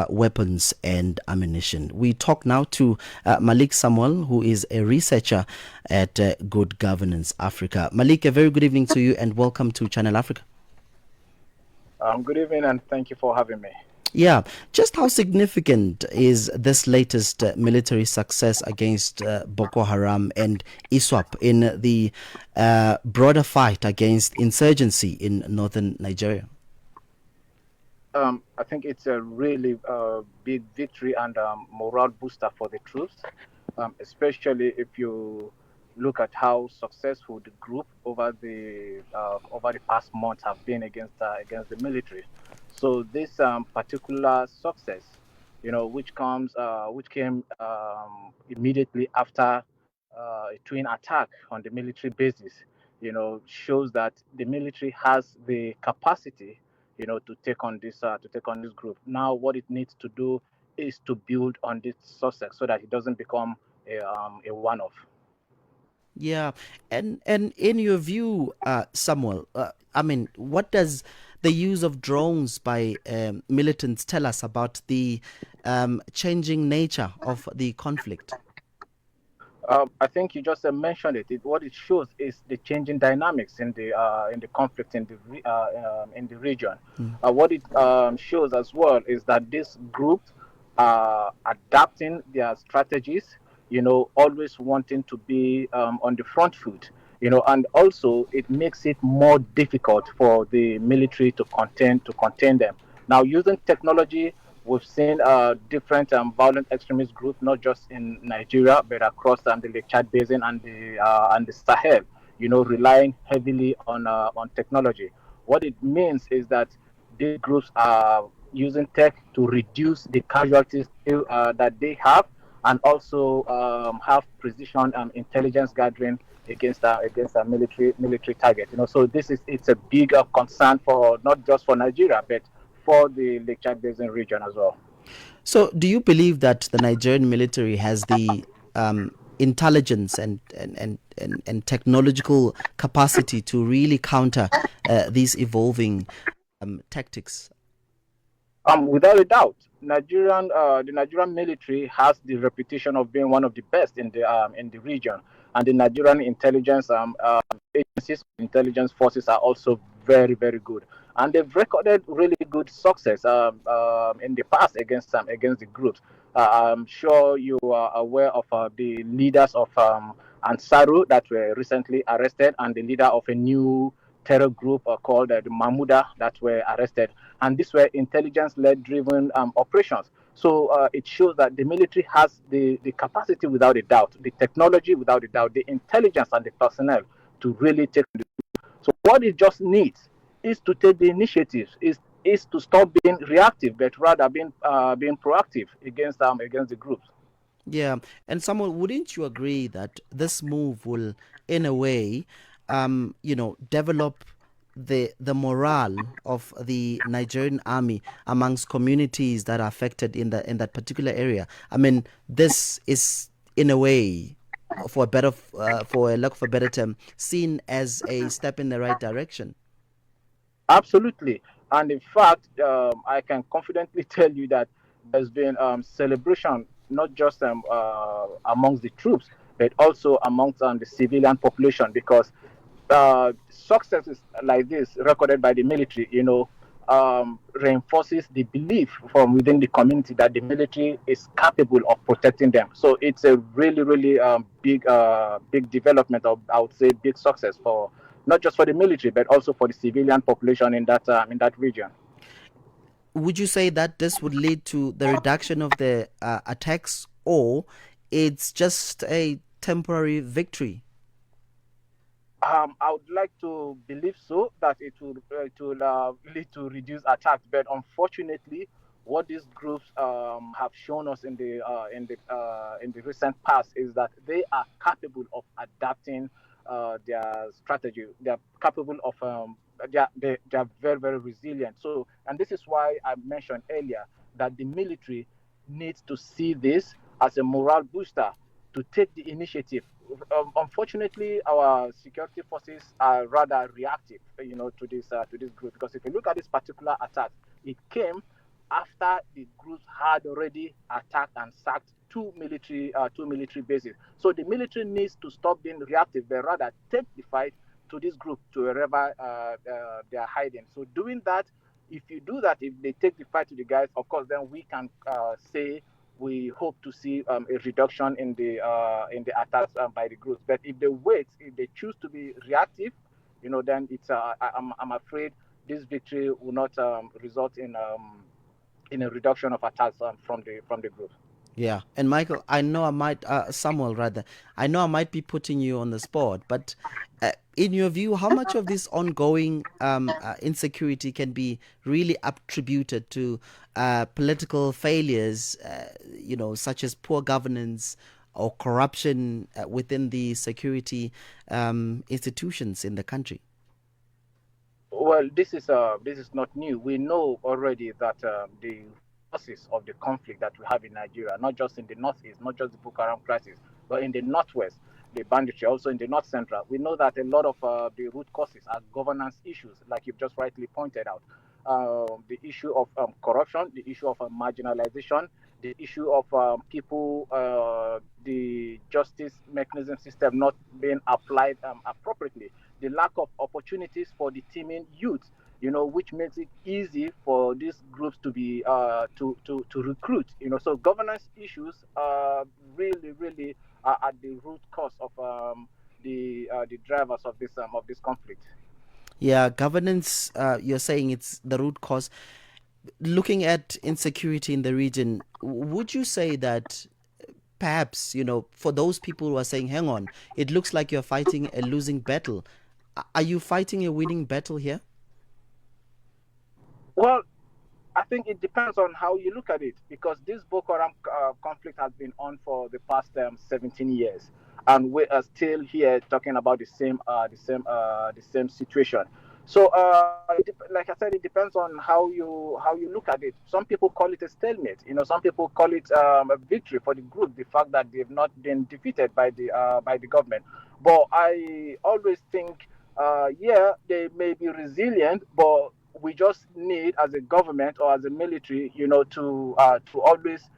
weapons and ammunition. We talk now to Malik Samuel, who is a researcher at Good Governance Africa. Malik, a very good evening to you and welcome to Channel Africa. Good evening and thank you for having me. Yeah, just how significant is this latest military success against Boko Haram and ISWAP in the broader fight against insurgency in northern Nigeria? I think it's a really big victory and morale booster for the troops, especially if you look at how successful the group over the past month have been against the military. So this particular success, which came immediately after a twin attack on the military bases, shows that the military has the capacity, to take on this group. Now, what it needs to do is to build on this success so that it doesn't become a one-off. Yeah, and in your view, Samuel, I mean, what does the use of drones by militants tell us about the changing nature of the conflict? I think you just mentioned it. What it shows is the changing dynamics in the conflict in the region. Mm. What it shows as well is that this group are adapting their strategies. Always wanting to be on the front foot. And also it makes it more difficult for the military to contain them. Now, using technology, we've seen different violent extremist groups, not just in Nigeria, but across the Lake Chad Basin and the Sahel. Relying heavily on technology. What it means is that these groups are using tech to reduce the casualties that they have, and also have precision intelligence gathering against a military target. So it's a big concern for not just for Nigeria, but for the Lake Chad Basin region as well. So, do you believe that the Nigerian military has the intelligence and technological capacity to really counter these evolving tactics? Without a doubt, the Nigerian military has the reputation of being one of the best in the region, and the Nigerian intelligence agencies, intelligence forces are also very very good, and they've recorded really good success in the past against the groups. I'm sure you are aware of the leaders of Ansaru that were recently arrested, and the leader of a new terror group called the Mahmuda that were arrested, and these were intelligence-led driven operations. So it shows that the military has the capacity without a doubt, the technology without a doubt, the intelligence and the personnel to really take. So what it just needs is to take the initiatives, is to stop being reactive, but rather being proactive against the groups. Yeah, and someone, wouldn't you agree that this move will, in a way, develop the morale of the Nigerian army amongst communities that are affected in that particular area? I mean, this is in a way, for a lack of a better term, seen as a step in the right direction. Absolutely. And in fact, I can confidently tell you that there's been celebration not just amongst the troops, but also amongst the civilian population, because successes like this recorded by the military, reinforces the belief from within the community that the military is capable of protecting them. So it's a really, really big development, of, I would say, big success for not just for the military, but also for the civilian population in that region. Would you say that this would lead to the reduction of the attacks, or it's just a temporary victory? I would like to believe so that it will lead to reduced attacks, but unfortunately, what these groups have shown us in the recent past is that they are capable of adapting their strategy. They are capable of they are very very resilient. So, and this is why I mentioned earlier that the military needs to see this as a morale booster to take the initiative. Unfortunately, our security forces are rather reactive, to this group. Because if you look at this particular attack, it came after the groups had already attacked and sacked two military bases. So the military needs to stop being reactive, but rather take the fight to this group to wherever they are hiding. So doing that, if you do that, if they take the fight to the guys, of course, then we can say we hope to see a reduction in the attacks by the groups. But if they wait, if they choose to be reactive, then I'm afraid this victory will not result in a reduction of attacks from the group. Yeah, and Michael, I know I might, Samuel rather, I know I might be putting you on the spot, but in your view, how much of this ongoing insecurity can be really attributed to political failures, such as poor governance or corruption within the security institutions in the country? Well, this is not new. We know already that the causes of the conflict that we have in Nigeria, not just in the northeast, not just the Boko Haram crisis, but in the northwest, the banditry, also in the north central. We know that a lot of the root causes are governance issues, like you've just rightly pointed out. The issue of corruption, the issue of marginalization, the issue of people, the justice mechanism system not being applied appropriately, the lack of opportunities for the teaming youth, which makes it easy for these groups to be to recruit. So governance issues really, really are at the root cause of the drivers of this conflict. Yeah, governance, you're saying it's the root cause. Looking at insecurity in the region, would you say that perhaps, for those people who are saying, hang on, it looks like you're fighting a losing battle, are you fighting a winning battle here? Well, I think it depends on how you look at it, because this Boko Haram conflict has been on for the past 17 years, and we are still here talking about the same situation. So, like I said, it depends on how you look at it. Some people call it a stalemate. Some people call it a victory for the group, the fact that they've not been defeated by the government. But I always think, yeah, they may be resilient, but we just need, as a government or as a military, to always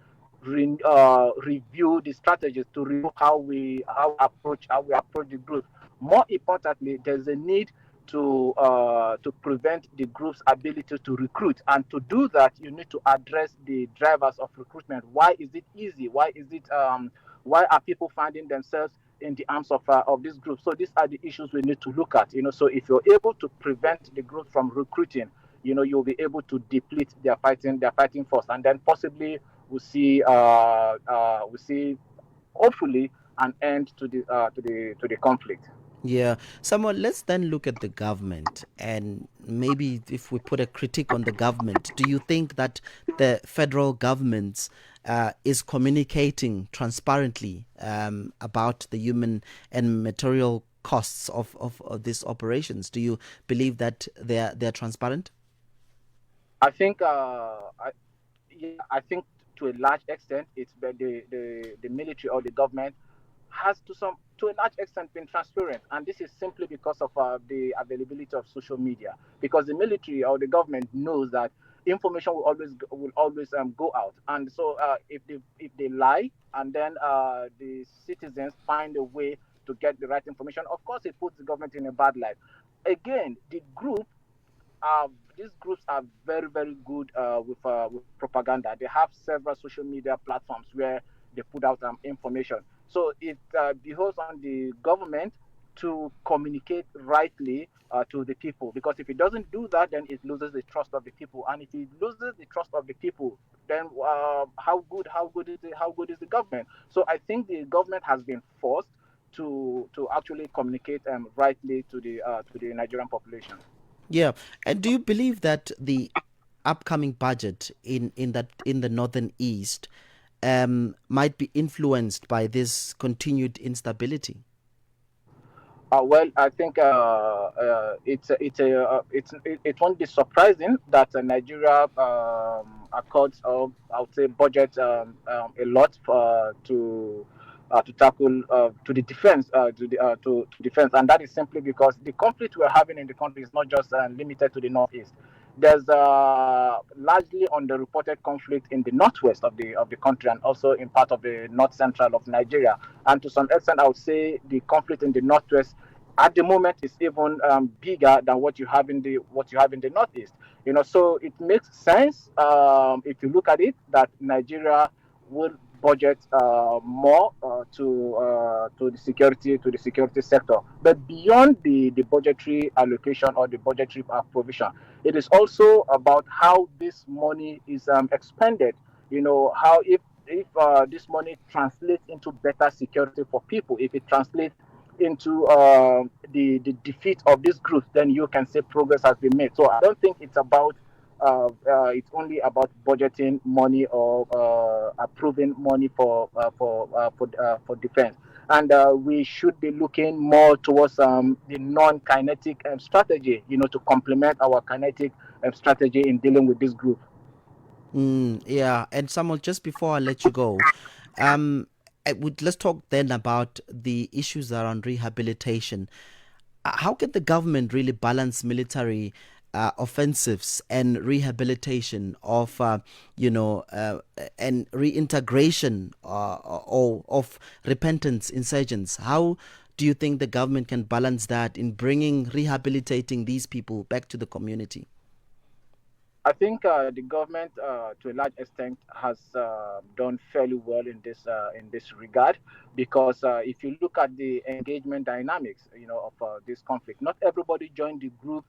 review the strategies, to review how we approach the group. More importantly, there's a need to prevent the group's ability to recruit, and to do that, you need to address the drivers of recruitment. Why is it easy? Why are people finding themselves in the arms of this group? So these are the issues we need to look at. So if you're able to prevent the group from recruiting, you'll be able to deplete their fighting force, and then possibly we see hopefully an end to the conflict. Yeah. Someone, let's then look at the government, and maybe if we put a critique on the government, do you think that the federal government is communicating transparently about the human and material costs of these operations? Do you believe that they're transparent? I think I think to a large extent, it's the military or the government has to a large extent been transparent, and this is simply because of the availability of social media. Because the military or the government knows that information will always go out, and so if they lie, and then the citizens find a way to get the right information, of course it puts the government in a bad light. Again, uh, these groups are very, very good with propaganda. They have several social media platforms where they put out information. So it behoves on the government to communicate rightly to the people, because if it doesn't do that, then it loses the trust of the people. And if it loses the trust of the people, then how good is the government? So I think the government has been forced to actually communicate rightly to the Nigerian population. Yeah. And do you believe that the upcoming budget in the northern east might be influenced by this continued instability? Well, I think it won't be surprising that Nigeria accords, I would say, budget a lot to tackle to the defense to defense, and that is simply because the conflict we're having in the country is not just limited to the northeast. There's largely underreported conflict in the northwest of the country, and also in part of the north central of Nigeria. And to some extent, I would say the conflict in the northwest at the moment is even bigger than what you have in the northeast. So it makes sense, if you look at it, that Nigeria will budget more to the security sector. But beyond the budgetary allocation or the budgetary provision, it is also about how this money is expended. How if this money translates into better security for people, if it translates into the defeat of this group, then you can say progress has been made. So I don't think it's only about budgeting money or approving money for defense. And we should be looking more towards the non-kinetic strategy, to complement our kinetic strategy in dealing with this group. Yeah, and Samuel, just before I let you go, um, let's talk then about the issues around rehabilitation. How can the government really balance military offensives and rehabilitation of, and reintegration or of repentant insurgents? How do you think the government can balance that in rehabilitating these people back to the community? I think the government, to a large extent, has done fairly well in this regard, because if you look at the engagement dynamics, of this conflict, not everybody joined the group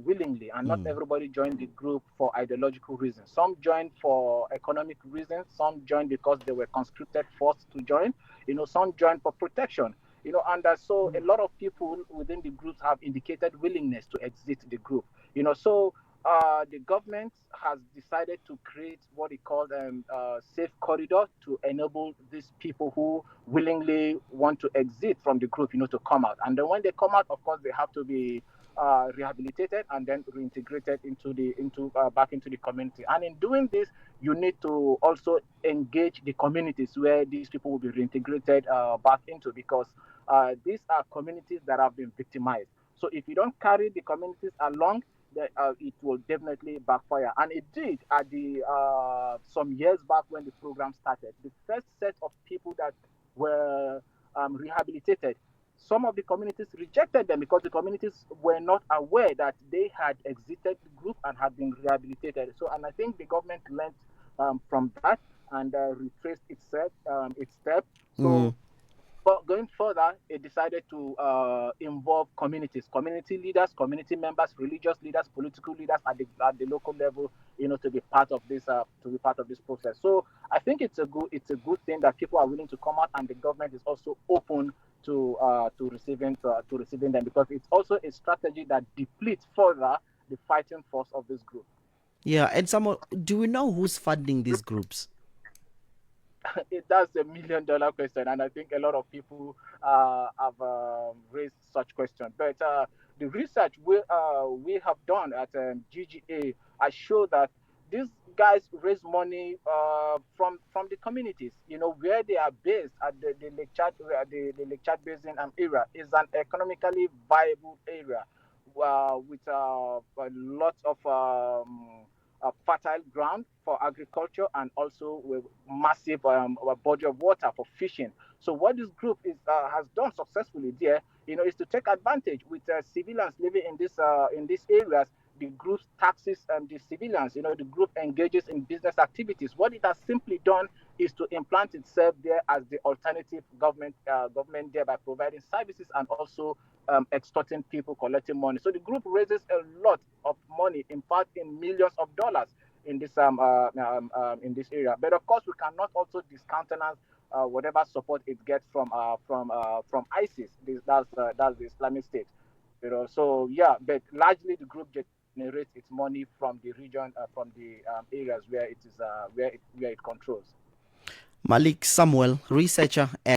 willingly, and not Mm. everybody joined the group for ideological reasons. Some joined for economic reasons. Some joined because they were conscripted, forced to join. Some joined for protection. And so a lot of people within the groups have indicated willingness to exit the group. So the government has decided to create what it called safe corridor to enable these people who willingly want to exit from the group, to come out. And then when they come out, of course, they have to be rehabilitated and then reintegrated into back into the community. And in doing this, you need to also engage the communities where these people will be reintegrated back into, because these are communities that have been victimized. So if you don't carry the communities along, it will definitely backfire. And it did at the some years back when the program started. The first set of people that were rehabilitated, some of the communities rejected them because the communities were not aware that they had exited the group and had been rehabilitated. So, and I think the government learned from that and retraced its step. Mm. So but going further, it decided to involve communities, community leaders, community members, religious leaders, political leaders at the local level, to be part of this process. So I think it's a good thing that people are willing to come out, and the government is also open to receiving them, because it's also a strategy that depletes further the fighting force of this group. Yeah, and Samuel, do we know who's funding these groups? That's $1 million question, and I think a lot of people have raised such questions. But the research we have done at GGA has showed that these guys raise money from the communities. Where they are based at the Lake Chad, the Lake Chad Basin area is an economically viable area with a lot of fertile ground for agriculture, and also with massive body of water for fishing. So what this group has done successfully there, is to take advantage with civilians living in these areas. The group taxes the civilians. The group engages in business activities. What it has simply done is to implant itself there as the alternative government there, by providing services and also extorting people, collecting money. So the group raises a lot of money, in fact, in millions of dollars in this area. But of course, we cannot also discountenance whatever support it gets from ISIS. That's the Islamic State. So yeah, but largely the group generates its money from the region, from the areas where it controls. Malik Samuel, researcher